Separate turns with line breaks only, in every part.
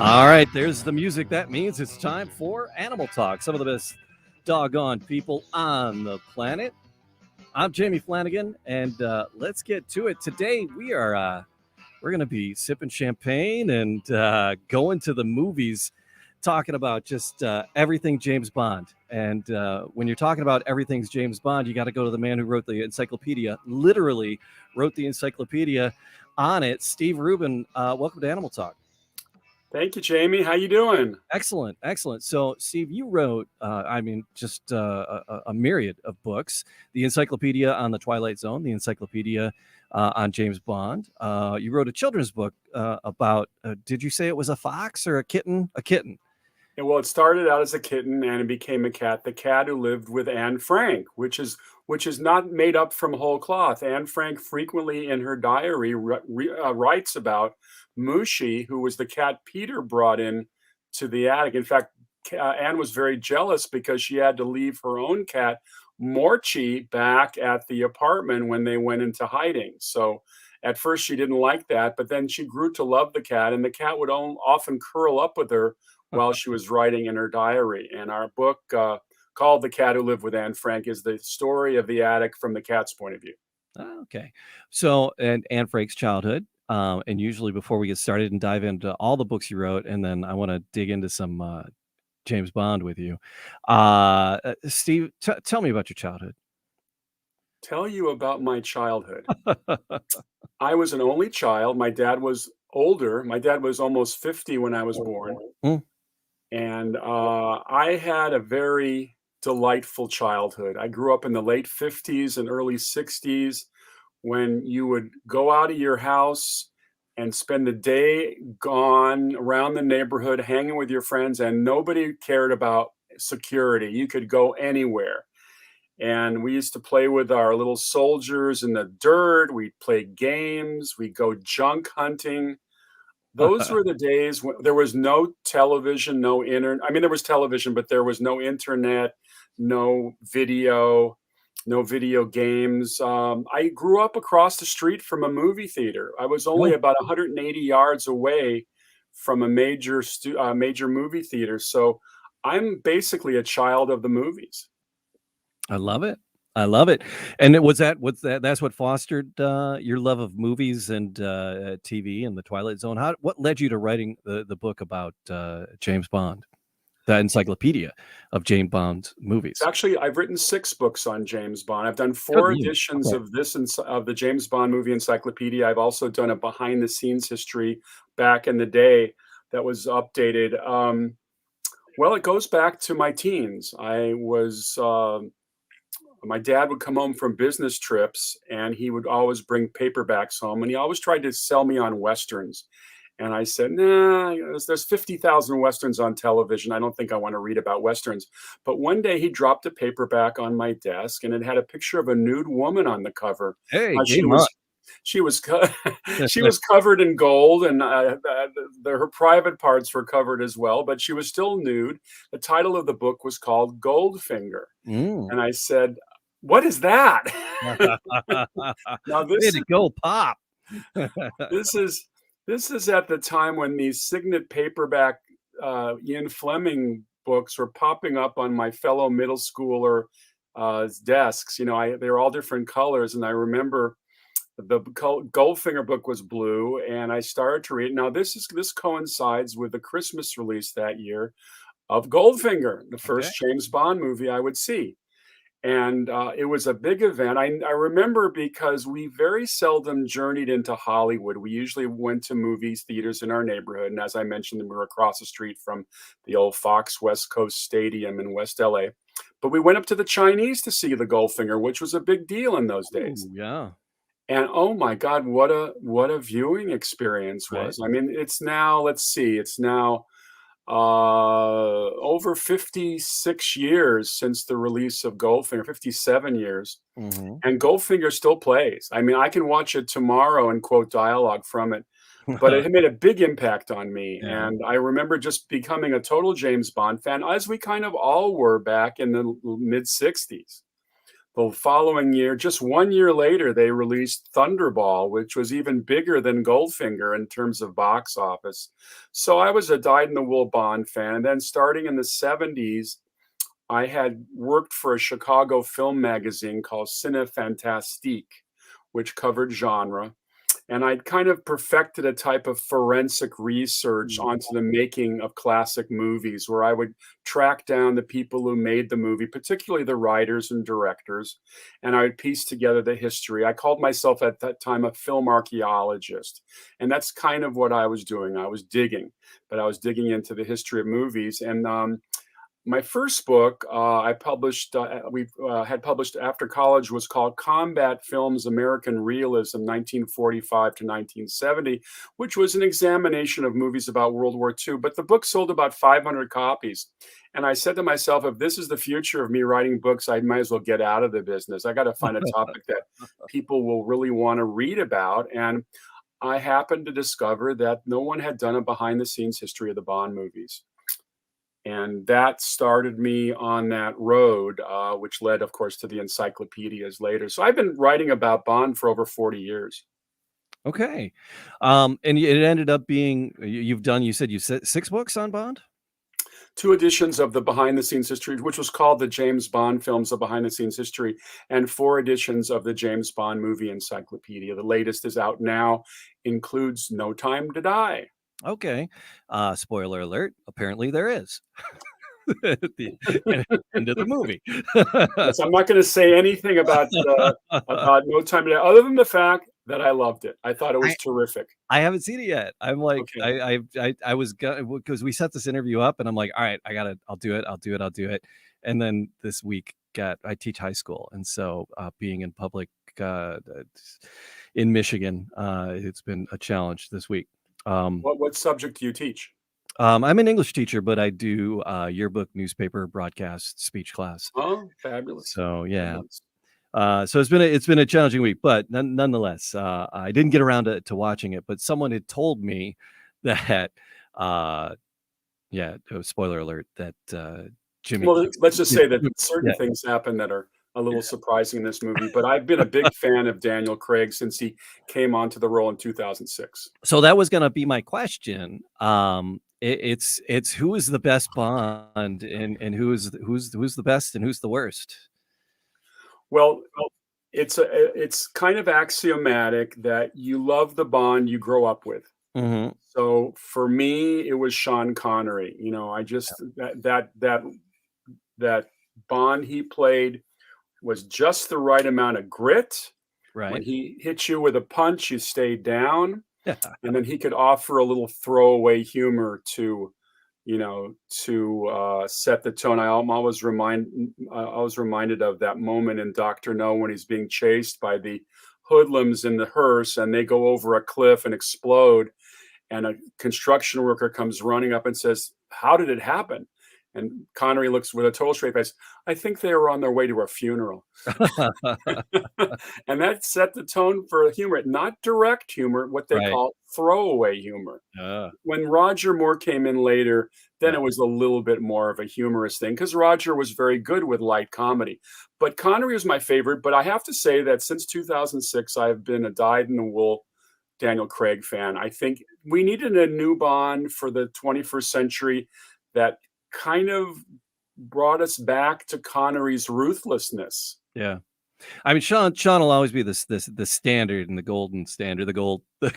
All right, there's the music. That means it's time for Animal Talk. Some of the best doggone people on the planet. I'm Jamie Flanagan, and let's get to it. Today we're going to be sipping champagne and going to the movies, talking about just everything James Bond. And when you're talking about everything's James Bond, you got to go to the man who wrote the encyclopedia. Literally wrote the encyclopedia on it. Steve Rubin, welcome to Animal Talk.
Thank you, Jamie. How you doing?
Excellent, excellent. So, Steve, you wrote, just a myriad of books: the Encyclopedia on the Twilight Zone, the Encyclopedia on James Bond. You wrote a children's book about. Did you say it was a fox or a kitten? A kitten.
Yeah, well, it started out as a kitten and it became a cat. The cat who lived with Anne Frank, which is not made up from whole cloth. Anne Frank frequently in her diary writes about Mushi, who was the cat Peter brought in to the attic. In fact, Anne was very jealous because she had to leave her own cat Morchi back at the apartment when they went into hiding. So at first she didn't like that, but then she grew to love the cat, and the cat would often curl up with her while she was writing in her diary. And our book, called The Cat Who Lived with Anne Frank, is the story of the attic from the cat's point of view.
Okay. So, and Anne Frank's childhood. And usually, before we get started and dive into all the books you wrote, and then I want to dig into some James Bond with you. Steve, tell me about your childhood.
Tell you about my childhood. I was an only child. My dad was older. My dad was almost 50 when I was born.
Mm.
And I had a very delightful childhood. I grew up in the late 50s and early 60s when you would go out of your house and spend the day gone around the neighborhood hanging with your friends, and nobody cared about security. You could go anywhere. And we used to play with our little soldiers in the dirt. We'd play games. We'd go junk hunting. Those were the days when there was no television, no internet. I mean, there was television, but there was no internet, no video, no video games. I grew up across the street from a movie theater. I was only
Oh,
about 180 yards away from a major movie theater. So I'm basically a child of the movies.
I love it. I love it. And it was that's what fostered your love of movies and TV and the Twilight Zone. What led you to writing the book about James Bond, the encyclopedia of James Bond's movies?
Actually, I've written 6 books on James Bond. I've done
Good
4
news.
editions
Okay.
of of the James Bond movie encyclopedia. I've also done a behind the scenes history back in the day that was updated. Well, it goes back to my teens. My dad would come home from business trips and he would always bring paperbacks home, and he always tried to sell me on Westerns. And I said, nah, there's 50,000 Westerns on television. I don't think I want to read about Westerns. But one day he dropped a paperback on my desk and it had a picture of a nude woman on the cover.
Hey,
Uh, she
game on.
was she was she was covered in gold, and her private parts were covered as well, but she was still nude. The title of the book was called Goldfinger.
Mm.
And I said, what is that? Now
Way
this
to
is
go, Pop.
this is this is at the time when these Signet paperback Ian Fleming books were popping up on my fellow middle schooler desks. They were all different colors, and I remember the Goldfinger book was blue, and I started to read. Now this coincides with the Christmas release that year of Goldfinger, the
Okay.
first James Bond movie I would see. And it was a big event. I remember because we very seldom journeyed into Hollywood. We usually went to movies theaters in our neighborhood. And as I mentioned, we were across the street from the old Fox West Coast Stadium in West LA. But we went up to the Chinese to see the Goldfinger, which was a big deal in those days.
Ooh, yeah.
And oh my God, what a viewing experience
Right.
was. I mean, it's now, let's see, it's now over 56 years since the release of Goldfinger, 57 years,
Hmm.
and Goldfinger still plays. I mean, I can watch it tomorrow and quote dialogue from it, but it made a big impact on me.
Yeah.
And I remember just becoming a total James Bond fan, as we kind of all were back in the mid 60s. The following year, just 1 year later, they released Thunderball, which was even bigger than Goldfinger in terms of box office. So I was a dyed-in-the-wool Bond fan. And then starting in the 70s, I had worked for a Chicago film magazine called Cine Fantastique, which covered genre. And I'd kind of perfected a type of forensic research onto the making of classic movies, where I would track down the people who made the movie, particularly the writers and directors, and I would piece together the history. I called myself at that time a film archaeologist, and that's kind of what I was doing. I was digging, but I was digging into the history of movies. And my first book we had published after college was called Combat Films American Realism 1945 to 1970, which was an examination of movies about World War II. But the book sold about 500 copies. And I said to myself, if this is the future of me writing books, I might as well get out of the business. I got to find a topic that people will really want to read about. And I happened to discover that no one had done a behind the scenes history of the Bond movies. And that started me on that road, which led, of course, to the encyclopedias later. So I've been writing about Bond for over 40 years.
Okay. And it ended up being you said you said 6 books on Bond?
2 editions of the behind the scenes history, which was called the James Bond Films of Behind the Scenes History, and 4 editions of the James Bond Movie Encyclopedia. The latest is out now, includes No Time to Die.
Okay. Spoiler alert, apparently there is. At the end of the movie.
Yes, I'm not going to say anything about No Time to Die, other than the fact that I loved it. I thought it was terrific.
I haven't seen it yet. I'm like,
Okay.
I was because we set this interview up, and I'm like, all right, I'll do it. And then this week, I teach high school, and so being in public in Michigan, it's been a challenge this week.
What subject do you teach?
I'm an English teacher, but I do yearbook, newspaper, broadcast, speech class.
Oh, fabulous.
So yeah.
Fabulous.
So it's been a challenging week, but nonetheless, I didn't get around to watching it. But someone had told me that, spoiler alert, that Jimmy.
Well, let's just say that
Yeah.
certain things happen that are a little surprising in this movie. But I've been a big fan of Daniel Craig since he came onto the role in 2006.
So that was going to be my question. It's who is the best Bond, and who's the best and who's the worst?
Well, it's kind of axiomatic that you love the Bond you grow up with.
Mm-hmm.
So for me, it was Sean Connery. You know, I just that Bond he played was just the right amount of grit. When
Right.
he hit you with a punch, you stayed down,
Yeah.
and then he could offer a little throwaway humor to set the tone. I'm always reminded of that moment in Dr. No when he's being chased by the hoodlums in the hearse, and they go over a cliff and explode, and a construction worker comes running up and says, "How did it happen?" And Connery looks with a total straight face. "I think they were on their way to a funeral." And that set the tone for humor, not direct humor, what they
Right.
call throwaway humor.
Uh,
When Roger Moore came in later, then
yeah.
it was a little bit more of a humorous thing because Roger was very good with light comedy. But Connery was my favorite. But I have to say that since 2006, I've been a dyed-in-the-wool Daniel Craig fan. I think we needed a new Bond for the 21st century that kind of brought us back to Connery's ruthlessness.
Yeah. I mean, Sean will always be the standard and the golden standard, the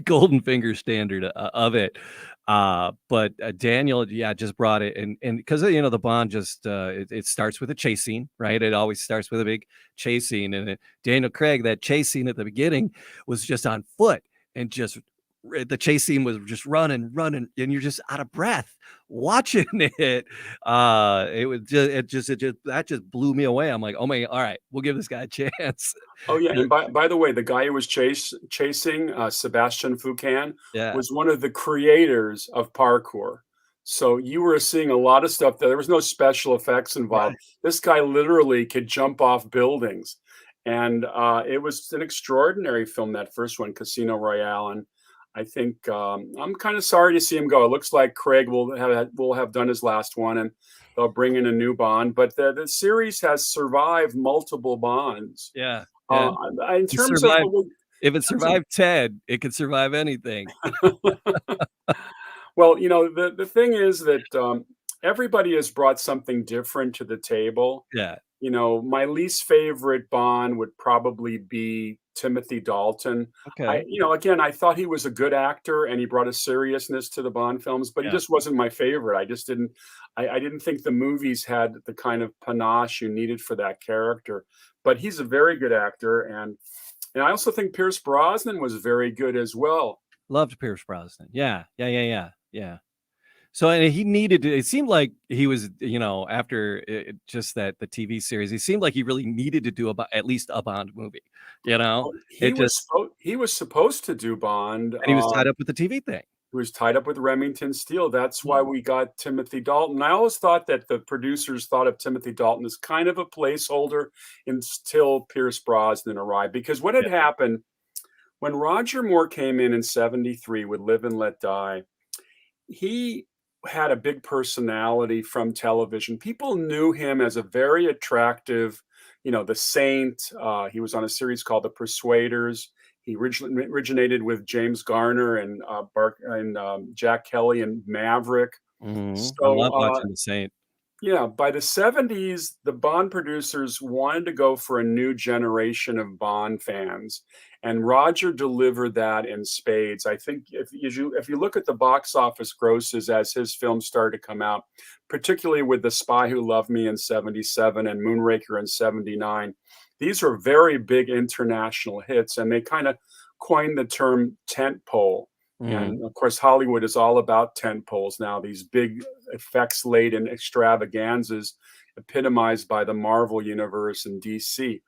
golden finger standard of it. But Daniel, just brought it, and because the Bond just it starts with a chase scene, right? It always starts with a big chase scene, and Daniel Craig, that chase scene at the beginning was just on foot, and just the chase scene was just running, and you're just out of breath watching it. That just blew me away. I'm like, oh my, all right, we'll give this guy a chance.
Oh yeah, and by the way, the guy who was chasing Sebastian Foucan
Yeah,
was one of the creators of parkour. So you were seeing a lot of stuff that there was no special effects involved.
right.
This guy literally could jump off buildings, and it was an extraordinary film. That first one, Casino Royale, and I think I'm kind of sorry to see him go. It looks like Craig will have done his last one, and they'll bring in a new Bond. But the series has survived multiple Bonds.
Yeah.
Uh,
Yeah.
in
It
terms of
survived. If it survived Ted, it could survive anything.
well, the thing is that everybody has brought something different to the table.
Yeah.
My least favorite Bond would probably be Timothy Dalton.
Okay.
Again, I thought he was a good actor and he brought a seriousness to the Bond films, but he
Yeah.
just wasn't my favorite. I didn't think the movies had the kind of panache you needed for that character. But he's a very good actor, and I also think Pierce Brosnan was very good as well.
Loved Pierce Brosnan. Yeah. Yeah. Yeah. Yeah. Yeah. So and he needed to, it seemed like he was, after just that the TV series, he seemed like he really needed to do about at least a Bond movie.
Well,
It just
he was supposed to do Bond.
and he was tied up with the TV thing.
He was tied up with Remington Steele. That's why
Mhm.
we got Timothy Dalton. I always thought that the producers thought of Timothy Dalton as kind of a placeholder until Pierce Brosnan arrived. Because what had
Yeah.
happened when Roger Moore came in '73 with Live and Let Die, he had a big personality from television. People knew him as a very attractive, the Saint. He was on a series called The Persuaders. He originally originated with James Garner and Jack Kelly and Maverick.
I
So
love watching The Saint.
yeah, by the '70s, the Bond producers wanted to go for a new generation of Bond fans, and Roger delivered that in spades. I think if you look at the box office grosses as his films started to come out, particularly with The Spy Who Loved Me in '77 and Moonraker in '79, these were very big international hits, and they kind of coined the term tentpole.
Mhm.
And of course, Hollywood is all about tent poles now, these big effects laden extravaganzas epitomized by the Marvel Universe and DC.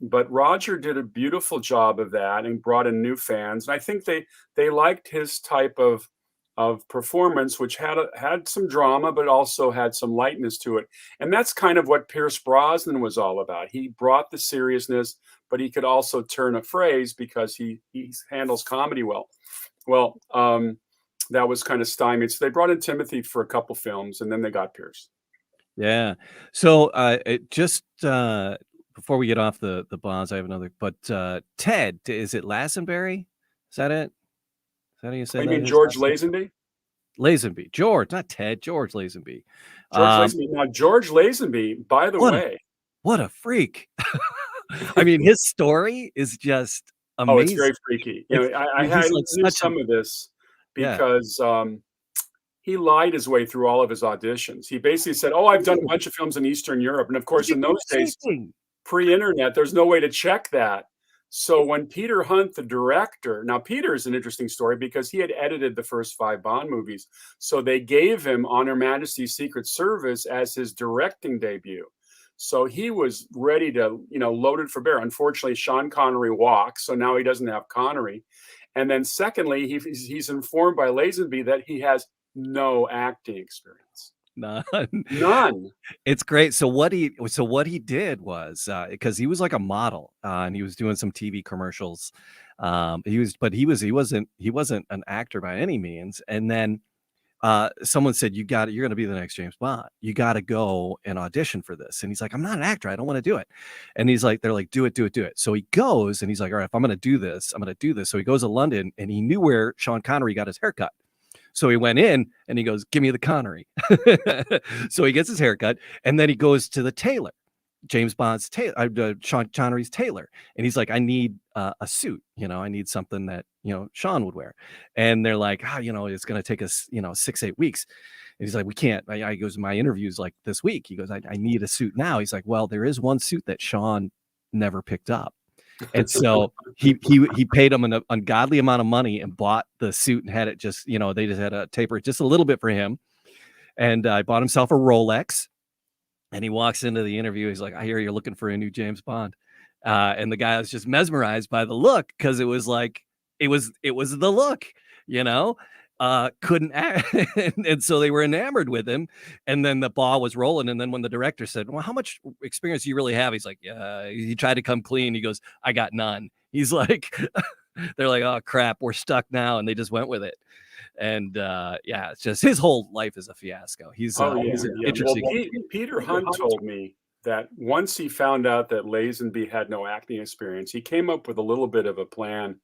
But Roger did a beautiful job of that and brought in new fans. And I think they liked his type of performance, which had some drama, but also had some lightness to it. And that's kind of what Pierce Brosnan was all about. He brought the seriousness, but he could also turn a phrase because he handles comedy well. Well, that was kind of stymied. So they brought in Timothy for a couple films, and then they got Pierce.
Yeah. So it just before we get off the bonds, I have another. But Ted, is it Lassenberry? Is that it? Is that how you
Oh,
say
you
that?
mean
His
George
last name?
Lazenby?
Lazenby. George, not Ted. George Lazenby.
George
Um,
Lazenby. Now, George Lazenby, by the
what a
way,
what a freak! I mean, his story is just
oh, it's very
amazing.
freaky. I
He's like
knew
such a
some of this
yeah.
because he lied his way through all of his auditions. He basically said, "Oh, I've done a bunch of films in Eastern Europe," and of
He
course,
did
in
the
those
same
days,
thing.
pre-internet, there's no way to check that. So when Peter Hunt, the director, now Peter is an interesting story because he had edited the first 5 Bond movies. So they gave him On Her Majesty's Secret Service as his directing debut. So he was ready to, loaded for bear. Unfortunately, Sean Connery walked, so now he doesn't have Connery. And then secondly, he's informed by Lazenby that he has no acting experience.
None.
None.
It's great. So what he did was because he was like a model and he was doing some TV commercials. He wasn't an actor by any means. And then someone said, you're going to be the next James Bond. You got to go and audition for this. And he's like, I'm not an actor. I don't want to do it. And they're like, do it, do it, do it. So he goes and he's like, all right, if I'm going to do this, I'm going to do this. So he goes to London and he knew where Sean Connery got his haircut. So he went in and he goes, give me the Connery. So he gets his haircut and then he goes to the tailor, James Bond's tailor, Sean Connery's tailor. And he's like, I need a suit. I need something that, Sean would wear. And they're like, it's going to take us, 6-8 weeks. And he's like, we can't. He goes, my interview's like this week. He goes, I need a suit now. He's like, well, there is one suit that Sean never picked up. And so he paid him an ungodly amount of money and bought the suit and had it just, they just had to taper it just a little bit for him. And I bought himself a Rolex. And he walks into the interview. He's like, I hear you're looking for a new James Bond. And the guy was just mesmerized by the look because it was like, it was the look, couldn't act. And so they were enamored with him. And then the ball was rolling. And then when the director said, well, how much experience do you really have? He's like, yeah, he tried to come clean. He goes, I got none. He's like, they're like, oh crap, we're stuck now. And they just went with it. And yeah, it's just his whole life is a fiasco. He's
Oh yeah,
he's an
yeah. Well,
interesting.
Peter Hunt told me that once he found out that Lazenby had no acting experience, he came up with a little bit of a plan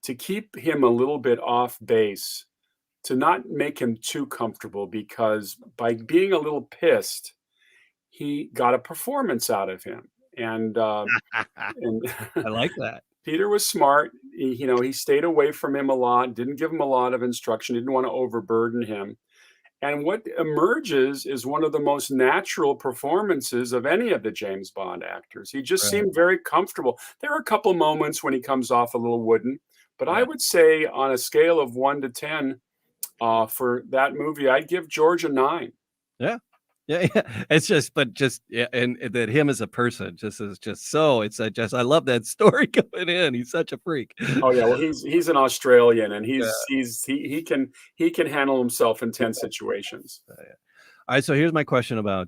to keep him a little bit off base, to not make him too comfortable, because by being a little pissed, he got a performance out of him. And
I like that.
Peter was smart. He stayed away from him a lot, didn't give him a lot of instruction, didn't want to overburden him. And what emerges is one of the most natural performances of any of the James Bond actors. He just
Right.
seemed very comfortable. There are a couple moments when he comes off a little wooden, but I
Yeah.
would say on a scale of 1 to 10, for that movie, I'd give George a 9.
Yeah. Yeah, yeah. It's just, but just yeah, and that him as a person just is just so. It's just I love that story going in. He's such a freak.
Oh yeah, well he's an Australian, and
Yeah.
he can handle himself in tense situations.
Yeah. All right, so here's my question about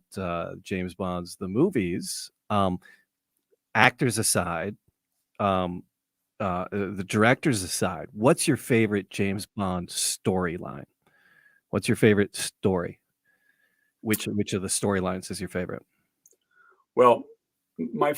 James Bond's the movies. Actors aside, the directors aside, what's your favorite James Bond storyline? What's your favorite story? Which of the storylines is your favorite?
Well, I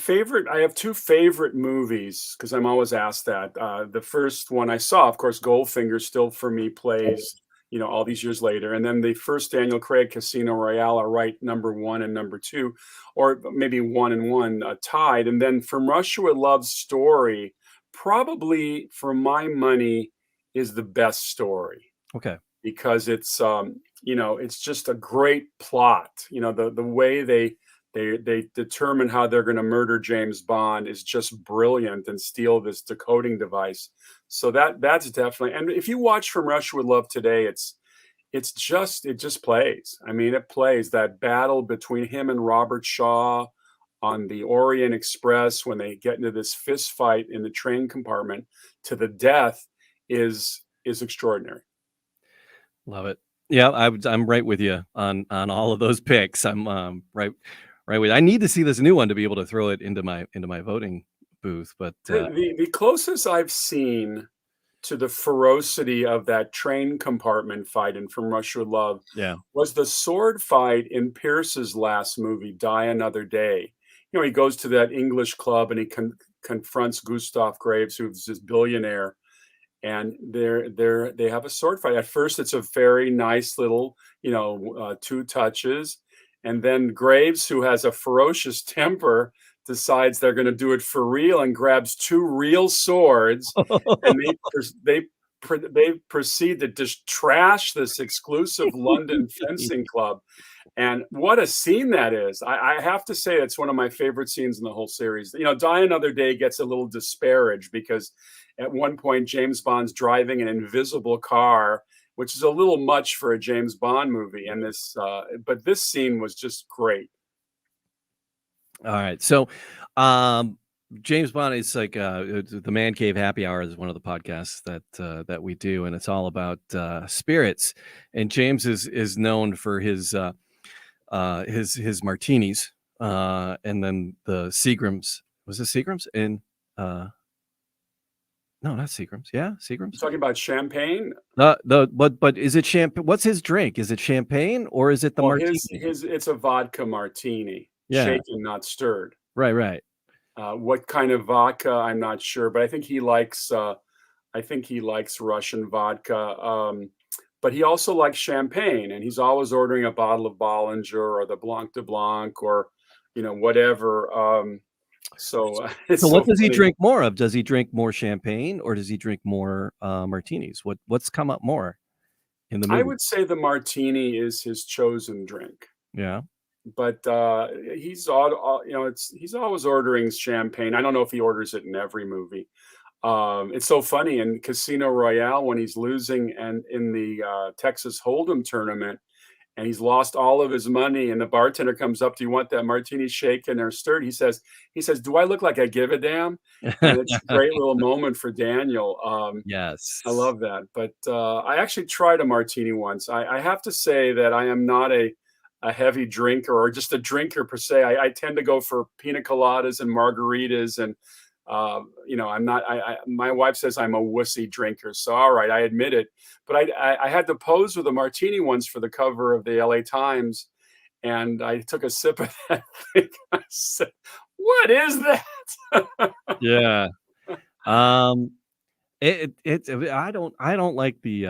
have two favorite movies because I'm always asked that. The first one I saw, of course, Goldfinger still for me plays, all these years later. And then the first Daniel Craig Casino Royale are right number one and number two, or maybe one and one tied. And then From Russia with Love's story, probably for my money, is the best story
Okay.
because it's just a great plot. The way they determine how they're going to murder James Bond is just brilliant, and steal this decoding device. So that's definitely. And if you watch From Russia with Love today, it just plays. I mean, it plays that battle between him and Robert Shaw on the Orient Express when they get into this fist fight in the train compartment to the death is extraordinary.
Love it. Yeah, I'm right with you on all of those picks. I'm right with. I need to see this new one to be able to throw it into my voting booth. But
The closest I've seen to the ferocity of that train compartment fight in From Russia with Love
yeah,
was the sword fight in Pierce's last movie, Die Another Day. He goes to that English club and he confronts Gustav Graves, who's this billionaire, and they have a sword fight. At first, it's a very nice little, two touches, and then Graves, who has a ferocious temper, decides they're going to do it for real and grabs two real swords, and they proceed to just trash this exclusive London fencing club. And what a scene that is. I have to say it's one of my favorite scenes in the whole series. Die Another Day gets a little disparaged because at one point James Bond's driving an invisible car, which is a little much for a James Bond movie. And but this scene was just great.
All right. So, James Bond is like the Man Cave Happy Hour is one of the podcasts that we do, and it's all about spirits. And James is known for his martinis, and then the Seagrams. Was it Seagrams in? No, not Seagrams. Yeah, Seagrams.
Talking about champagne.
But is it champagne? What's his drink? Is it champagne or is it the martini?
It's a vodka martini, shaken, not stirred.
Right.
What kind of vodka? I'm not sure, but I think he likes Russian vodka. But he also likes champagne, and he's always ordering a bottle of Bollinger or the Blanc de Blanc or whatever. So
what does he drink more of? Does he drink more champagne or does he drink more martinis? What's come up more in the movie?
I would say the martini is his chosen drink.
Yeah.
But he's always ordering champagne. I don't know if he orders it in every movie. It's so funny in Casino Royale when he's losing and in the Texas Hold'em tournament, and he's lost all of his money, and the bartender comes up, "Do you want that martini shaken or stirred?" He says, "Do I look like I give a damn?" And it's a great little moment for Daniel.
Yes,
I love that. But I actually tried a martini once. I have to say that I am not a heavy drinker or just a drinker per se. I tend to go for pina coladas and margaritas, and I'm not. My wife says I'm a wussy drinker, so all right, I admit it. But I had to pose with a martini once for the cover of the L.A. Times, and I took a sip of that thing. I said, "What is that?"
Yeah. Um, I don't like the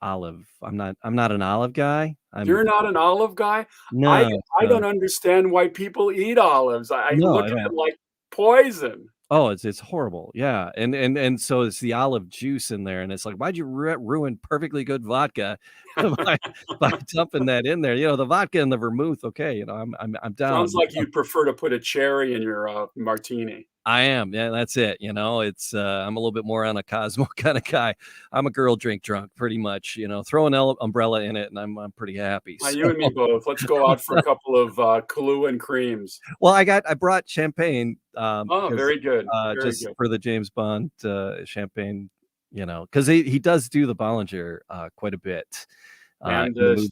olive. I'm not an olive guy.
You're not an olive guy? I
No,
I don't understand why people eat olives. I
no,
look
I
at
don't.
them like poison.
Oh, it's horrible. Yeah, and so it's the olive juice in there, and it's like, why'd you ruin perfectly good vodka by by dumping that in there? The vodka and the vermouth, okay, I'm
Sounds
down.
like you'd prefer to put a cherry in your, martini.
I am, yeah, that's it. It's I'm a little bit more on a Cosmo kind of guy. I'm a girl drink drunk, pretty much. Throw an umbrella in it, and I'm pretty happy.
You
So,
and me both. Let's go out for a couple of, Kahlua and creams.
well, I brought champagne
Oh,
because
very good, very
just
good.
for the James Bond champagne, because he does do the Bollinger quite a bit
And
in the
the
movies.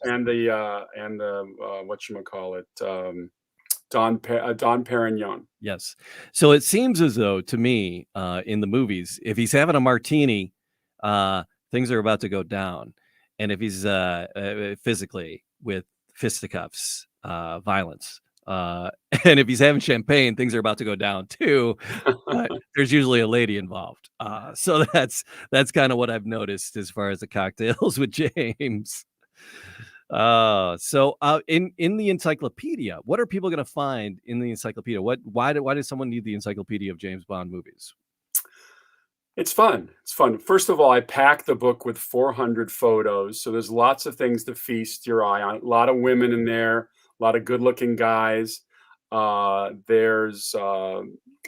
whatchamacallit, Dom Perignon.
Yes. So it seems as though to me, in the movies, if he's having a martini, things are about to go down, and if he's physically with fisticuffs, violence, and if he's having champagne, things are about to go down too. But there's usually a lady involved, so that's kind of what I've noticed as far as the cocktails with James. In the encyclopedia, what are people going to find in the encyclopedia? Why does someone need the encyclopedia of James Bond movies?
It's fun. It's fun. First of all, I packed the book with 400 photos, so there's lots of things to feast your eye on. A lot of women in there, a lot of good-looking guys. There's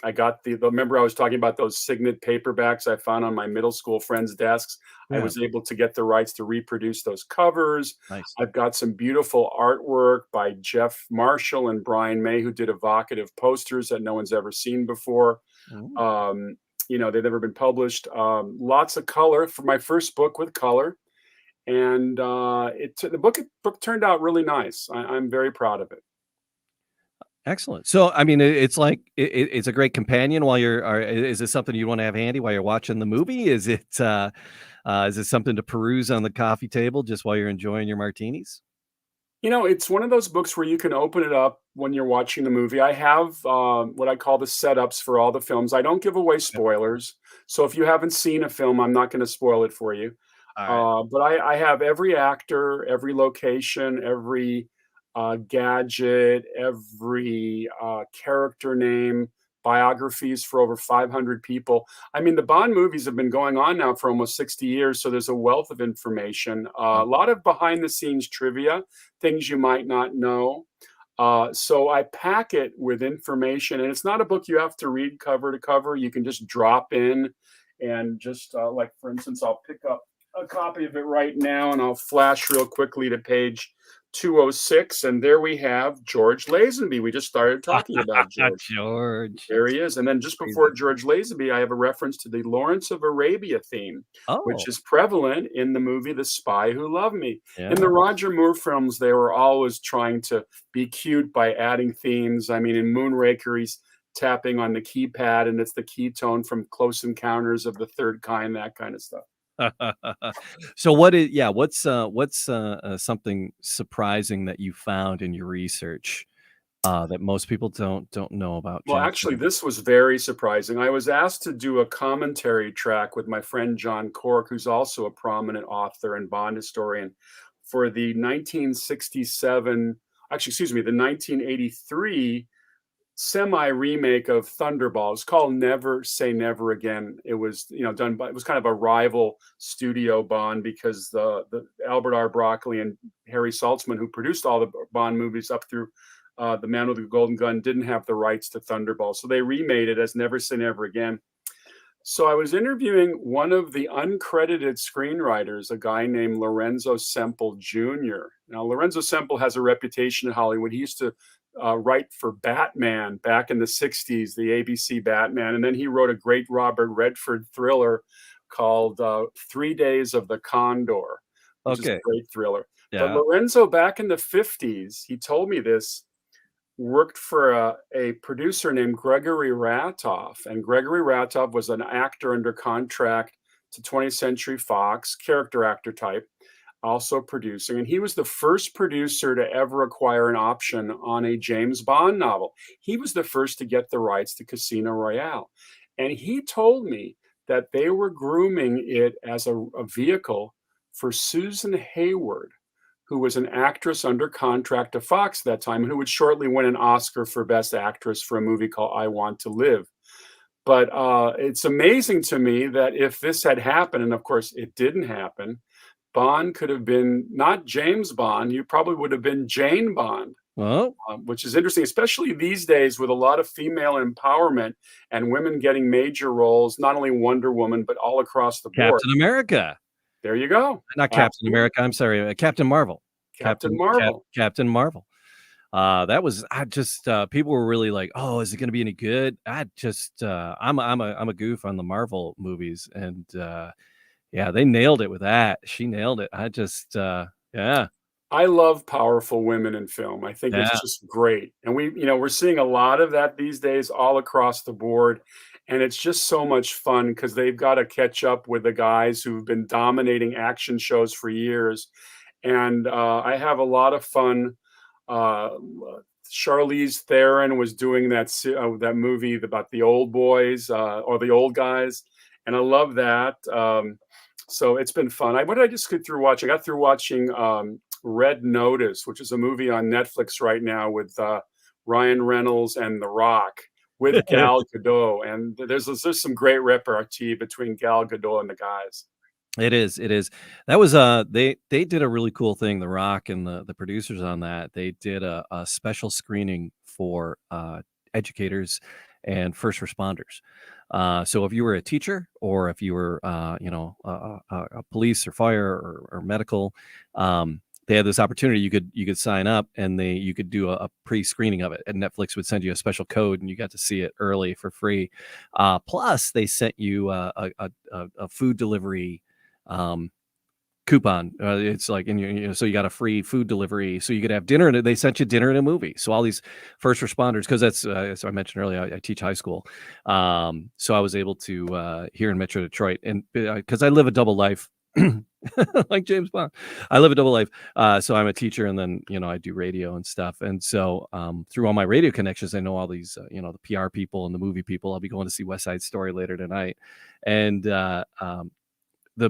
I got remember I was talking about those Signet paperbacks I found on my middle school friends' desks. I
Yeah,
was able to get the rights to reproduce those covers.
nice.
I've got some beautiful artwork by Jeff Marshall and Brian May, who did evocative posters that no one's ever seen before.
Mm.
Um, they've never been published. Lots of color for my first book with color, and the book turned out really nice. I'm very proud of it.
Excellent. So, I mean, it's like it's a great companion while is this something you want to have handy while you're watching the movie? Is it something to peruse on the coffee table just while you're enjoying your martinis?
It's one of those books where you can open it up when you're watching the movie. I have what I call the setups for all the films. I don't give away
Okay.
spoilers, so if you haven't seen a film, I'm not going to spoil it for you.
All right.
But I have every actor, every location, every gadget, every character name, biographies for over 500 people. I mean, the Bond movies have been going on now for almost 60 years, so there's a wealth of information, a lot of behind the scenes trivia, things you might not know. So I pack it with information, and it's not a book you have to read cover to cover. You can just drop in and just, like, for instance, I'll pick up a copy of it right now, and I'll flash real quickly to page 206, and there we have George Lazenby. We just started talking about George.
George,
There
that's
he is. And then just before
crazy.
George Lazenby, I have a reference to the Lawrence of Arabia theme,
Oh,
which is prevalent in the movie The Spy Who Loved Me. In the
yeah.
Roger Moore films, they were always trying to be cute by adding themes. I mean, in Moonraker, he's tapping on the keypad, and it's the key tone from Close Encounters of the Third Kind, that kind of stuff.
So what's something surprising that you found in your research that most people don't know about
Well,
James
actually,
Bond?
this was very surprising. I was asked to do a commentary track with my friend John Cork, who's also a prominent author and Bond historian, for the 1967, actually, excuse me, the 1983 semi-remake of Thunderball. It's called Never Say Never Again. It was, done by, it was kind of a rival studio Bond because the Albert R. Broccoli and Harry Saltzman, who produced all the Bond movies up through The Man with the Golden Gun, didn't have the rights to Thunderball. So they remade it as Never Say Never Again. So I was interviewing one of the uncredited screenwriters, a guy named Lorenzo Semple Jr. Now, Lorenzo Semple has a reputation in Hollywood. He used to write for Batman back in the 60s, the ABC Batman. And then he wrote a great Robert Redford thriller called 3 Days of the Condor, which is a
Okay.
great thriller. But
Yeah.
Lorenzo, back in the 50s, he told me this. worked for a producer named Gregory Ratoff, and Gregory Ratoff was an actor under contract to 20th Century Fox, character actor type, also producing, and he was the first producer to ever acquire an option on a James Bond novel. He was the first to get the rights to Casino Royale, and he told me that they were grooming it as a vehicle for Susan Hayward, who was an actress under contract to Fox at that time, and who would shortly win an Oscar for Best Actress for a movie called I Want to Live. But it's amazing to me that if this had happened, and of course it didn't happen, Bond could have been not James Bond, you probably would have been Jane Bond,
Well,
which is interesting, especially these days with a lot of female empowerment and women getting major roles, not only Wonder Woman, but all across the board.
Captain America.
There you go.
Not Captain
Absolutely.
America, I'm sorry, Captain Marvel.
Captain Marvel.
Captain Marvel. That was I just people were really like, "Oh, is it going to be any good?" I just I'm a goof on the Marvel movies, and yeah, they nailed it with that. She nailed it. I just yeah,
I love powerful women in film. I think
yeah.
it's just great. And we're seeing a lot of that these days all across the board. And it's just so much fun because they've got to catch up with the guys who've been dominating action shows for years. And I have a lot of fun. Uh, Charlize Theron was doing that movie about the old boys or the old guys, and I love that. So it's been fun. What did I just get through watching? I got through watching Red Notice, which is a movie on Netflix right now with Ryan Reynolds and The Rock with Gal Gadot, and there's some great repartee between Gal Gadot and the guys.
It is, it is. That was they did a really cool thing, The Rock and the producers on that. They did a special screening for educators and first responders. So if you were a teacher or if you were a police or fire or medical, they had this opportunity. You could sign up and you could do a pre-screening of it, and Netflix would send you a special code, and you got to see it early for free. Plus, they sent you a food delivery coupon. It's like, and so you got a free food delivery, so you could have dinner, and they sent you dinner and a movie. So all these first responders, because that's as I mentioned earlier, I teach high school, so I was able to here in Metro Detroit, and because I live a double life. Like James Bond, I live a double life. So I'm a teacher, and then I do radio and stuff. And so through all my radio connections, I know all these the PR people and the movie people. I'll be going to see West Side Story later tonight, and the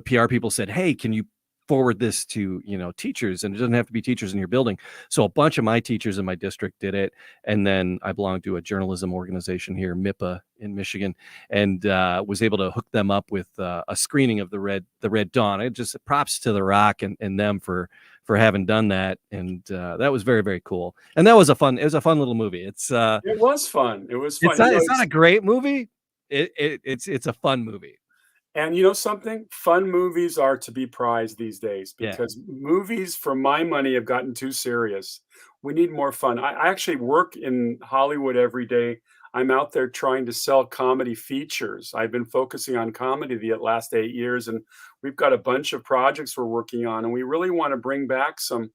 PR people said, "Hey, can you forward this to teachers?" And it doesn't have to be teachers in your building. So a bunch of my teachers in my district did it, and then I belong to a journalism organization here, MIPA in Michigan, and was able to hook them up with a screening of the Red Dawn. It just props to The Rock and them for having done that, and that was very, very cool. And it was a fun little movie. It
was fun. It was fun.
It's not a great movie. It's a fun movie.
And you know something? Fun movies are to be prized these days
Yeah.
because movies, for my money, have gotten too serious. We need more fun. I actually work in Hollywood every day. I'm out there trying to sell comedy features. I've been focusing on comedy the last 8 years, and we've got a bunch of projects we're working on, and we really want to bring back some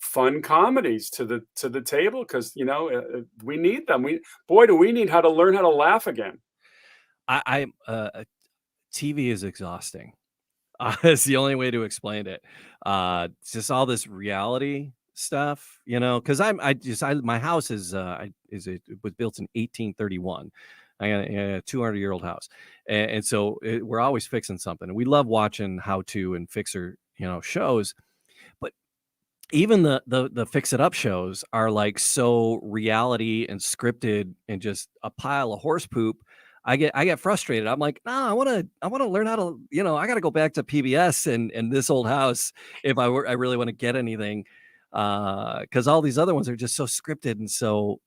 fun comedies to the table because we need them. Do we need how to learn how to laugh again?
TV is exhausting. It's the only way to explain it. It's just all this reality stuff, because my house it was built in 1831. I got a 200-year-old house, and so we're always fixing something. And we love watching how to and fixer shows, but even the fix it up shows are like so reality and scripted and just a pile of horse poop. I get frustrated. I'm like, no, I want to learn how to, I got to go back to PBS and this old house if I really want to get anything, because all these other ones are just so scripted and so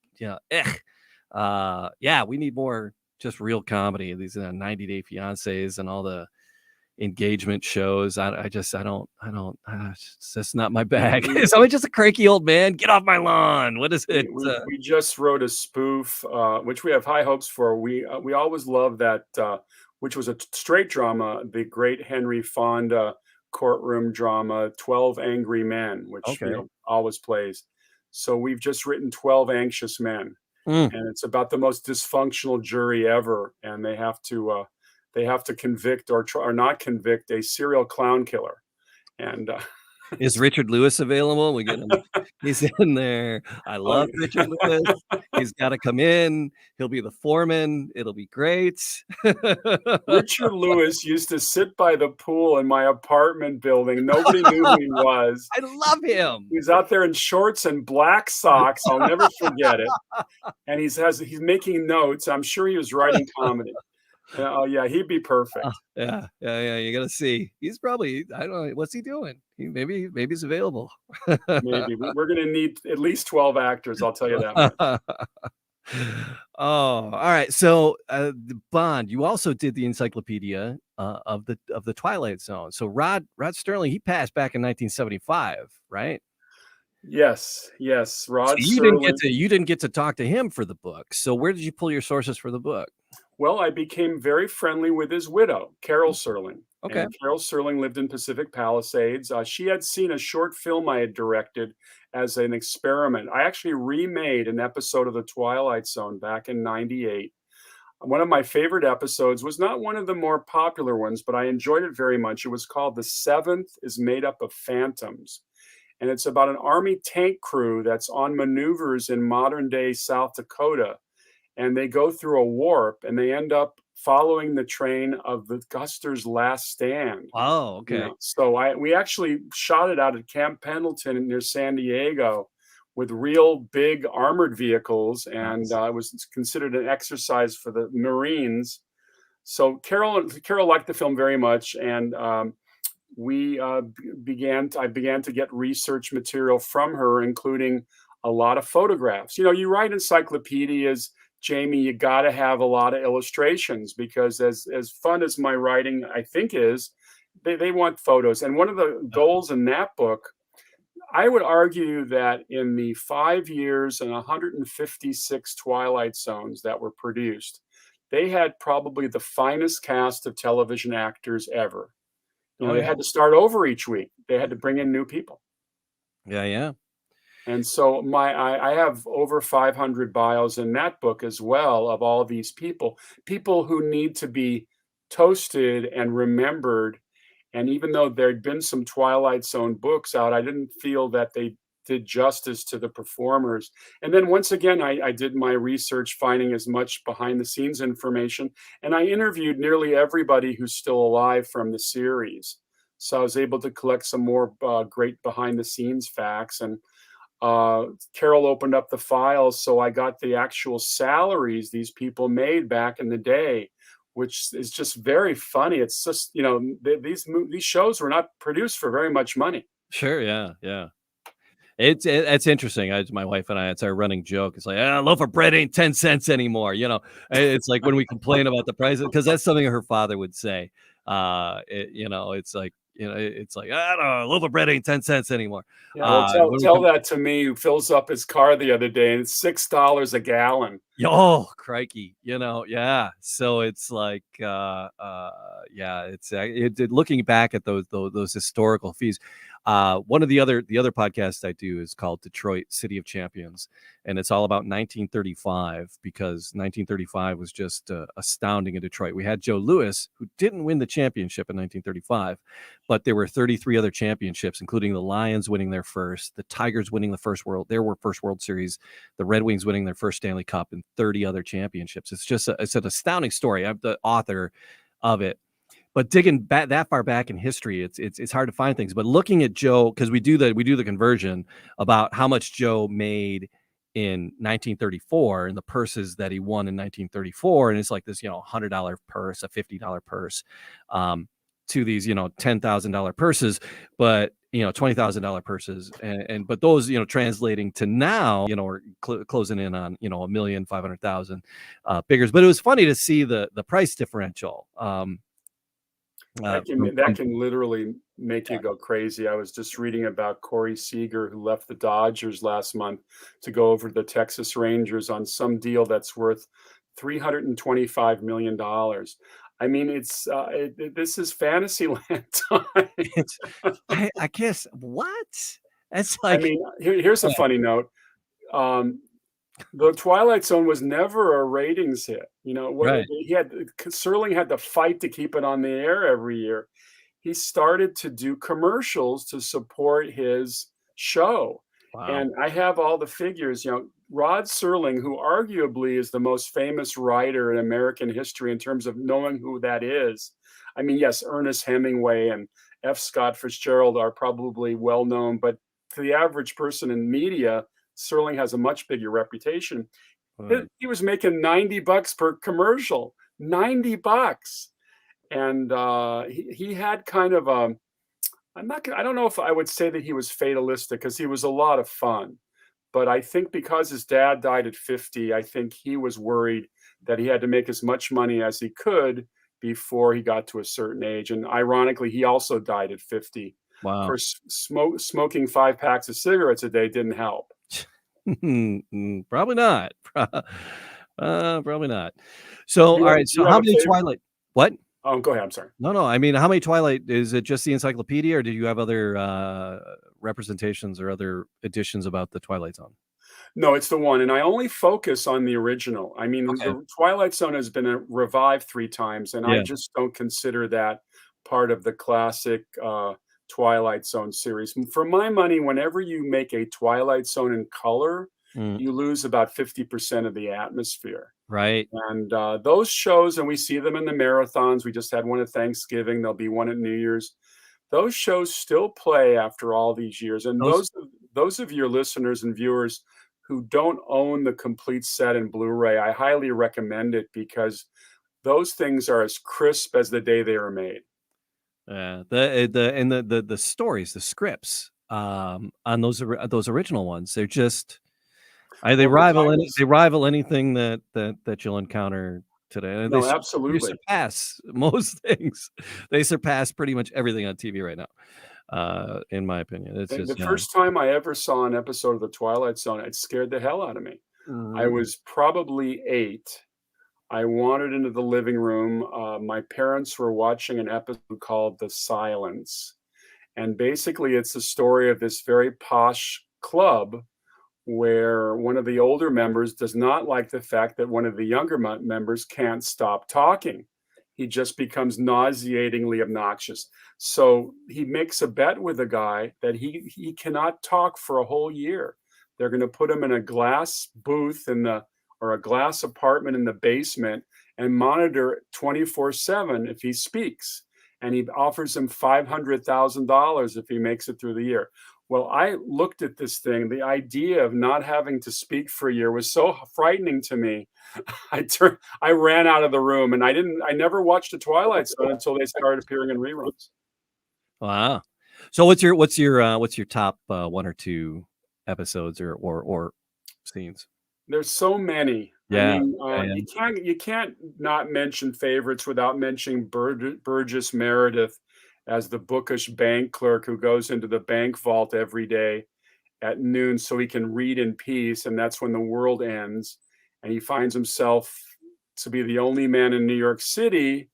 yeah, we need more just real comedy. These 90 Day Fiancés and all the engagement shows. It's just not my bag. So I'm just a cranky old man. Get off my lawn. What is it?
We just wrote a spoof, which we have high hopes for. We always loved that, which was a straight drama, the great Henry Fonda courtroom drama, 12 Angry Men, which
Okay.
always plays. So we've just written 12 Anxious Men,
Mm.
and it's about the most dysfunctional jury ever, and they have to convict or not convict a serial clown killer. And
Is Richard Lewis available? We get him. He's in there. I
oh,
love Richard Lewis. He's got to come in. He'll be the foreman. It'll be great.
Richard Lewis used to sit by the pool in my apartment building. Nobody knew who he was.
I love him.
He's out there in shorts and black socks. I'll never forget it. And he's making notes. I'm sure he was writing comedy. Oh yeah, he'd be perfect.
Yeah. You gotta see. He's probably, I don't know, what's he doing? Maybe he's available.
Maybe we're gonna need at least 12 actors. I'll tell you that much.
Oh, all right. So the Bond, you also did the Encyclopedia of the Twilight Zone. So Rod Sterling, he passed back in 1975, right?
Yes.
So
Rod
you
Serling.
didn't get to talk to him for the book. So where did you pull your sources for the book?
Well, I became very friendly with his widow, Carol Serling.
Okay.
And Carol Serling lived in Pacific Palisades. She had seen a short film I had directed as an experiment. I actually remade an episode of The Twilight Zone back in '98. One of my favorite episodes was not one of the more popular ones, but I enjoyed it very much. It was called The Seventh is Made Up of Phantoms. And it's about an Army tank crew that's on maneuvers in modern day South Dakota. And they go through a warp and they end up following the train of the Custer's Last Stand.
Oh, okay.
So we actually shot it out at Camp Pendleton near San Diego with real big armored vehicles, and
Nice.
it was considered an exercise for the Marines. So Carol liked the film very much, and I began to get research material from her, including a lot of photographs. You write encyclopedias, Jamie, you got to have a lot of illustrations, because as fun as my writing I think is, they want photos. And one of the goals in that book, I would argue that in the 5 years and 156 Twilight Zones that were produced, they had probably the finest cast of television actors ever. They had to start over each week. They had to bring in new people.
Yeah.
And so I have over 500 bios in that book as well of all these people who need to be toasted and remembered. And even though there'd been some Twilight Zone books out, I didn't feel that they did justice to the performers. And then once again, I did my research, finding as much behind the scenes information, and I interviewed nearly everybody who's still alive from the series. So I was able to collect some more great behind the scenes facts. And Carol opened up the files, so I got the actual salaries these people made back in the day, which is just very funny. It's just, these shows were not produced for very much money.
Sure. Yeah. It's interesting. My wife and I, it's our running joke. It's like, a loaf of bread ain't 10 cents anymore. It's like when we complain about the prices, because that's something her father would say. It's like, I don't know, a loaf of bread ain't 10 cents anymore.
Yeah, well, tell that to me, who fills up his car the other day, and it's $6 a gallon.
Oh, crikey. Yeah. So it's like, looking back at those historical fees. One of the other podcasts I do is called Detroit City of Champions, and it's all about 1935, because 1935 was just astounding in Detroit. We had Joe Louis, who didn't win the championship in 1935, but there were 33 other championships, including the Lions winning their first, the Tigers winning their first World Series, the Red Wings winning their first Stanley Cup, and 30 other championships. It's an astounding story. I'm the author of it. But digging back that far back in history, it's hard to find things. But looking at Joe, because we do the conversion about how much Joe made in 1934 and the purses that he won in 1934, and it's like this, $100 purse, a $50 purse, to these, $10,000 purses, but $20,000 purses, but those, translating to now, we're closing in on, 1,500,000 figures. But it was funny to see the price differential.
That can literally make you go crazy. I was just reading about Corey Seager, who left the Dodgers last month to go over to the Texas Rangers on some deal that's worth $325 million. I mean, this is Fantasyland time.
I guess what? It's like,
I mean, here's a funny note. um, the Twilight Zone was never a ratings hit. You know, what
Right.
he had Serling had to fight to keep it on the air every year. He started to do commercials to support his show.
Wow.
And I have all the figures, you know, Rod Serling, who arguably is the most famous writer in American history in terms of knowing who that is. I mean, yes, Ernest Hemingway and F. Scott Fitzgerald are probably well known, but to the average person in media, Serling has a much bigger reputation.
Right.
He was making $90 per commercial, $90. And he had kind of I don't know if I would say that he was fatalistic because he was a lot of fun. But I think because his dad died at 50, I think he was worried that he had to make as much money as he could before he got to a certain age. And ironically, he also died at 50. Of
Wow.
course, smoking 5 packs of cigarettes a day didn't help.
Probably not. Probably not. So, all right.
Do
So,
you have
how
a
many
favorite?
Twilight? What?
Oh, go ahead. I'm sorry.
No, no. I mean, how many Twilight? Is it just the Encyclopedia, or did you have other representations or other editions about the Twilight Zone?
No, it's the one, and I only focus on the original. I mean,
Okay.
the Twilight Zone has been, revived 3 times, and I
Yeah.
just don't consider that part of the classic, Twilight Zone series. For my money, whenever you make a Twilight Zone in color,
Mm,
you lose about 50% of the atmosphere.
right.
And, those shows, and we see them in the marathons. We just had one at Thanksgiving, there'll be one at New Year's. Those shows still play after all these years, and
Those.
those of your listeners and viewers who don't own the complete set in Blu-ray, I highly recommend it because those things are as crisp as the day they were made.
The stories, the scripts on those original ones, they're just
Well, they're timeless.
they rival anything that you'll encounter today. And
No,
they
absolutely.
surpass most things. They surpass pretty much everything on TV right now. In my opinion, it's
The
just
first time I ever saw an episode of The Twilight Zone, it scared the hell out of me. I
Mhm.
was probably 8. I wandered into the living room. My parents were watching an episode called The Silence. And basically, it's the story of this very posh club where one of the older members does not like the fact that one of the younger members can't stop talking. He just becomes nauseatingly obnoxious. So he makes a bet with the guy that he cannot talk for a whole year. They're going to put him in a glass booth in the or a glass apartment in the basement and monitor 24/7 if he speaks. And he offers him $500,000 if he makes it through the year. Well, I looked at this thing. The idea of not having to speak for a year was so frightening to me. I ran out of the room, and I never watched The Twilight Zone until they started appearing in reruns.
Wow. So what's your top 1 or 2 episodes or scenes?
There's so many. I
Yeah.
mean,
Yeah, yeah.
you can't not mention favorites without mentioning Burgess Meredith as the bookish bank clerk who goes into the bank vault every day at noon so he can read in peace, and that's when the world ends, and he finds himself to be the only man in New York City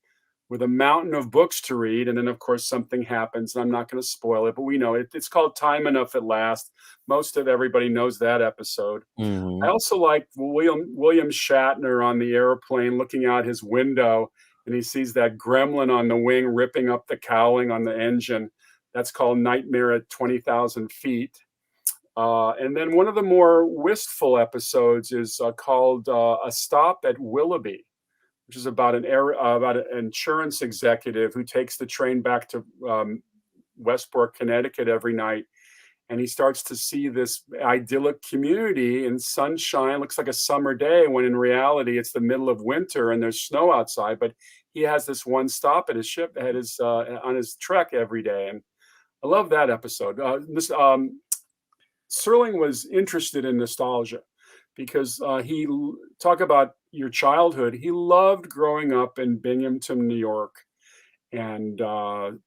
with a mountain of books to read, and then, of course, something happens, and I'm not gonna spoil it, but we know it. It's called Time Enough at Last. Most of everybody knows that episode. I
Mhm.
also like William Shatner on the airplane looking out his window, and he sees that gremlin on the wing ripping up the cowling on the engine. That's called Nightmare at 20,000 feet. And then one of the more wistful episodes is called A Stop at Willoughby, which is about about an insurance executive who takes the train back to Westport, Connecticut every night, and he starts to see this idyllic community in sunshine. Looks like a summer day when in reality it's the middle of winter and there's snow outside. But he has this one stop at his ship at his on his trek every day, and I love that episode. Serling was interested in nostalgia because talk about your childhood. He loved growing up in Binghamton, New York, and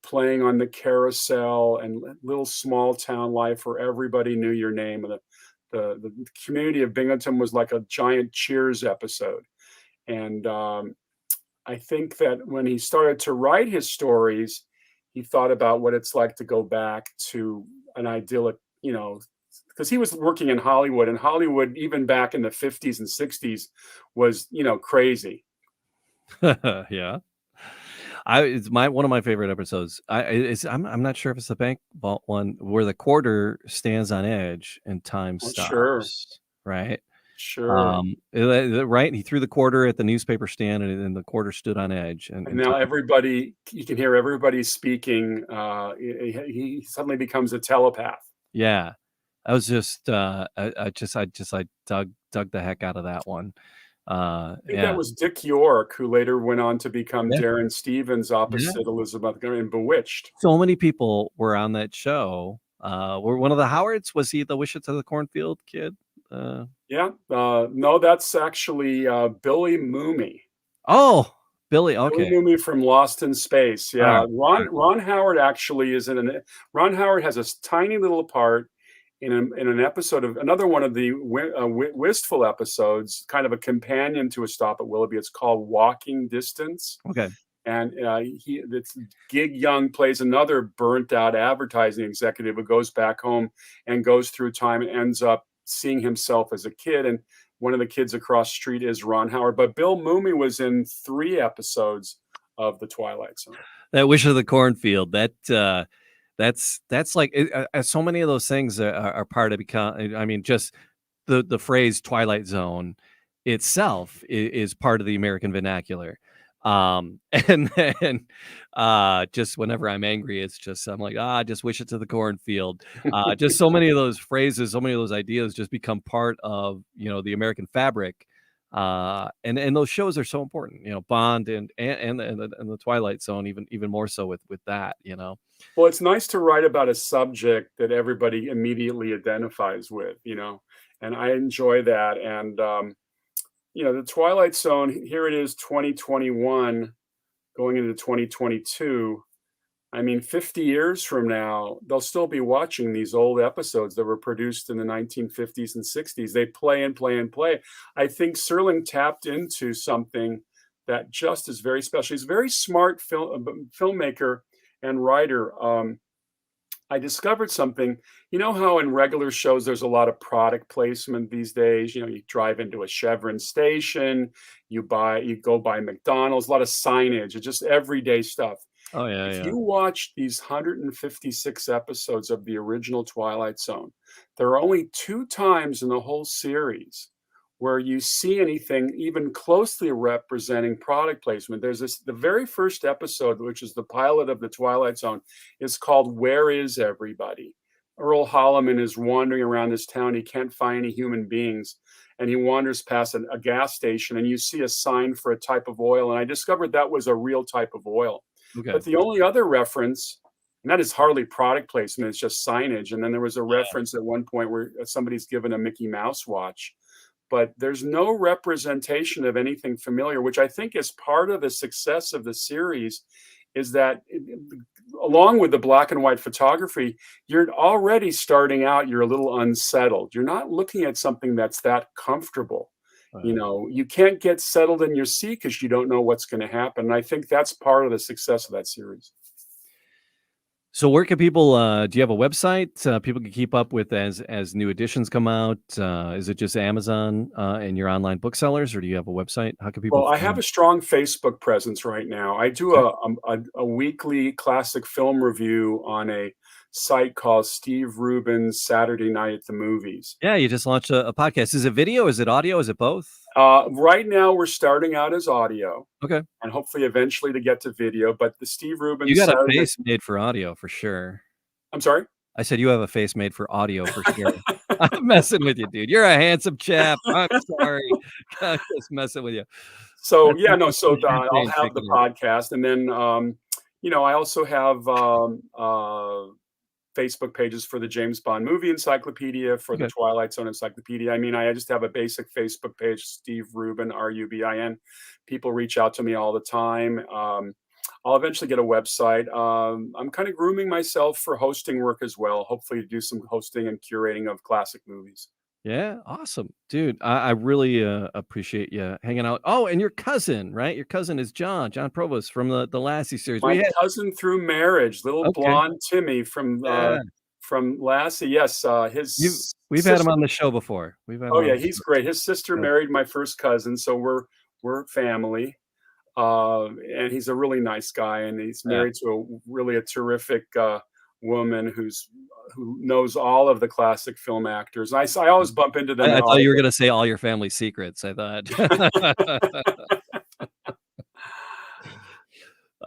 playing on the carousel and little small town life where everybody knew your name. And the community of Binghamton was like a giant Cheers episode. And I think that when he started to write his stories, he thought about what it's like to go back to an idyllic, because he was working in Hollywood, and Hollywood, even back in the 50s and 60s, was, crazy.
Yeah. It's one of my favorite episodes. I'm not sure if it's the bank vault one where the quarter stands on edge and time
Oh, sure,
stops, right?
sure.
Right. He threw the quarter at the newspaper stand, and the quarter stood on edge,
And
and
now
time.
you can hear everybody speaking. He suddenly becomes a telepath.
Yeah, I was just I dug the heck out of that one.
I think that
Yeah,
was Dick York, who later went on to become
yeah,
Darren Stevens
yeah.
opposite Elizabeth in Bewitched.
So many people were on that show. Were one of the Howards? Was he the Wish It to the Cornfield kid? Uh,
Yeah, no, that's actually Billy Mooney.
oh, Billy.
Billy
Okay,
Mooney from Lost in Space.
all
Yeah,
right, all right.
Ron Howard actually is in an. Ron Howard has a tiny little part in an episode of another one of the Wistful episodes, kind of a companion to A Stop at Willoughby. It's called Walking Distance,
Okay,
and it's Gig Young plays another burnt out advertising executive who goes back home and goes through time and ends up seeing himself as a kid. And one of the kids across the street is Ron Howard. But Bill Mumy was in 3 episodes of The Twilight Zone.
that Wish of the Cornfield. That's like so many of those things are part of become. I mean, just the phrase Twilight Zone itself is part of the American vernacular. And then just whenever I'm angry, it's just I'm like, just wish it to the cornfield. Just so many of those phrases, so many of those ideas just become part of the American fabric. And those shows are so important, Bond and the Twilight Zone, even more so with that.
Well, it's nice to write about a subject that everybody immediately identifies with, and I enjoy that. And The Twilight Zone, here it is, 2021, going into 2022. I mean, 50 years from now, they'll still be watching these old episodes that were produced in the 1950s and 60s. They play and play and play. I think Serling tapped into something that just is very special. He's a very smart filmmaker and writer. I discovered something. You know how in regular shows there's a lot of product placement these days? You drive into a Chevron station, you go by McDonald's, a lot of signage, it's just everyday stuff.
Oh yeah,
If
yeah.
you watch these 156 episodes of the original Twilight Zone, there are only 2 times in the whole series where you see anything even closely representing product placement. The very first episode, which is the pilot of the Twilight Zone, is called Where Is Everybody? Earl Holliman is wandering around this town. He can't find any human beings. And he wanders past a gas station, and you see a sign for a type of oil. And I discovered that was a real type of oil.
Okay.
But the only other reference, and that is hardly product placement, it's just signage. And then there was a reference at one point where somebody's given a Mickey Mouse watch. But there's no representation of anything familiar, which I think is part of the success of the series, is that along with the black and white photography, you're already starting out, you're a little unsettled. You're not looking at something that's that comfortable. You can't get settled in your seat because you don't know what's going to happen. And I think that's part of the success of that series.
So where can people do you have a website people can keep up with as new editions come out? Is it just Amazon and your online booksellers, or do you have a website? How can people
Well, I
find
have
you?
a strong Facebook presence right now. I do
Okay.
a weekly classic film review on a site called Steve Rubin's Saturday Night at the Movies.
Yeah, you just launched a podcast. Is it video? Is it audio? Is it both?
Right now, we're starting out as audio,
Okay.
and hopefully eventually to get to video. But the Steve
You
Rubin
got a
Saturday,
face made for audio for sure.
I'm sorry.
I said you have a face made for audio for sure. I'm messing with you, dude. You're a handsome chap. I'm sorry. I'm just messing with you.
So
That's
yeah,
some
no. So I'll
champagne
have the
shaking.
podcast, and then I also have Facebook pages for the James Bond movie encyclopedia, for the
Okay.
Twilight Zone encyclopedia. I mean, I just have a basic Facebook page, Steve Rubin, Rubin. People reach out to me all the time. I'll eventually get a website. I'm kind of grooming myself for hosting work as well. Hopefully, to do some hosting and curating of classic movies.
Yeah, awesome, dude. I really appreciate you hanging out. Oh, and your cousin, right? Your cousin is John Provost from the Lassie series.
My
We had
cousin through marriage, little
okay,
blonde Timmy from
yeah.
from Lassie, yes, his
We've had him
sister.
on the show before. We've had him
Oh
on
yeah,
the
he's
show.
great. His sister
Yeah.
married my first cousin, so we're family. And he's a really nice guy, and he's
Yeah.
married to a terrific woman who knows all of the classic film actors. I always bump into them
I
in
thought you were
Hollywood.
gonna say all your family secrets. I thought.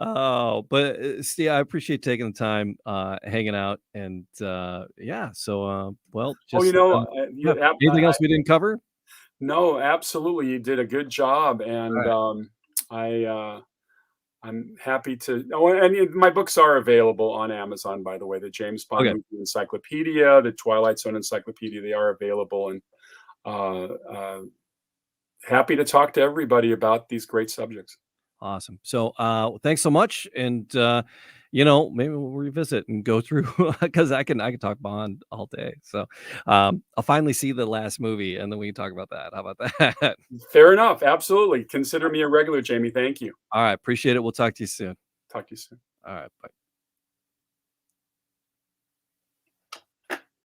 Oh, but, Steve, I appreciate taking the time, hanging out, and, yeah, so, well,
Oh,
just, yeah. Anything else we didn't cover?
no, absolutely, you did a good job, and
Alright.
I I'm happy to. Oh, and my books are available on Amazon, by the way. The James Bond
Okay.
movie encyclopedia, the Twilight Zone encyclopedia, they are available, and uh, uh, happy to talk to everybody about these great subjects.
Awesome. So, thanks so much, and, maybe we'll revisit and go through because I can talk Bond all day. So, I'll finally see the last movie, and then we can talk about that. How about that?
Fair enough. Absolutely. Consider me a regular, Jamie. Thank you.
All right, appreciate it. We'll talk to you soon.
Talk to you soon.
All right, bye.